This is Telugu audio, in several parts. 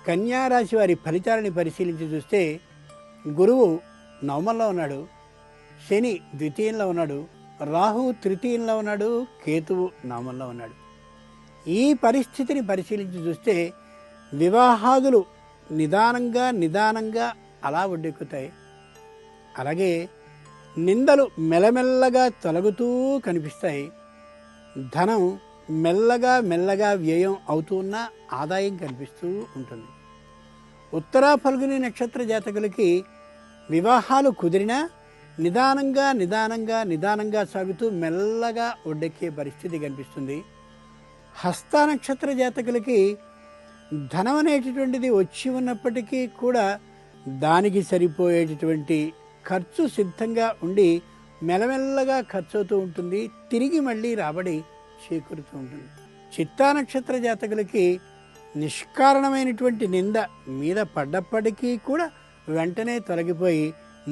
కన్యా రాశి వారి ఫలితాలని పరిశీలించి చూస్తే గురువు నవమంలో ఉన్నాడు, శని ద్వితీయంలో ఉన్నాడు, రాహు తృతీయంలో ఉన్నాడు, కేతువు నవమంలో ఉన్నాడు. ఈ పరిస్థితిని పరిశీలించి చూస్తే వివాహాదులు నిదానంగా అలా ఒడ్డెక్కుతాయి. అలాగే నిందలు మెల్లమెల్లగా తొలగుతూ కనిపిస్తాయి. ధనం మెల్లగా వ్యయం అవుతూ ఉన్న ఆదాయం కనిపిస్తూ ఉంటుంది. ఉత్తరా ఫల్గుని నక్షత్ర జాతకులకి వివాహాలు కుదిరినా నిదానంగా సాగుతూ మెల్లగా ఒడ్డెక్కే పరిస్థితి కనిపిస్తుంది. హస్త నక్షత్ర జాతకులకి ధనం అనేటటువంటిది వచ్చి ఉన్నప్పటికీ కూడా దానికి సరిపోయేటటువంటి ఖర్చు సిద్ధంగా ఉండి మెల్లమెల్లగా ఖర్చు అవుతూ ఉంటుంది. తిరిగి మళ్ళీ రాబడి చేకూరుతూ ఉంటుంది. చిత్తా నక్షత్ర జాతకులకి నిష్కారణమైనటువంటి నింద మీద పడ్డప్పటికీ కూడా వెంటనే తొలగిపోయి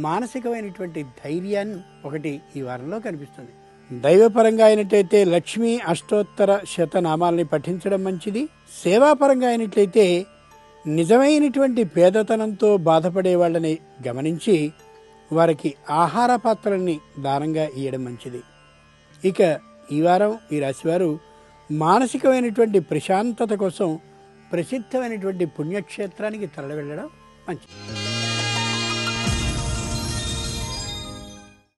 మానసికమైనటువంటి ధైర్యాన్ని ఒకటి ఈ వారంలో కనిపిస్తుంది. దైవపరంగా అయినట్లయితే లక్ష్మీ అష్టోత్తర శతనామాల్ని పఠించడం మంచిది. సేవాపరంగా అయినట్లయితే నిజమైనటువంటి పేదతనంతో బాధపడే వాళ్ళని గమనించి వారికి ఆహార పాత్రల్ని దానంగా ఇవ్వడం మంచిది. ఇక ఈ వారం ఈ రాశివారు మానసికమైనటువంటి ప్రశాంతత కోసం ప్రసిద్ధమైనటువంటి పుణ్యక్షేత్రానికి తరలి వెళ్ళడం మంచిది.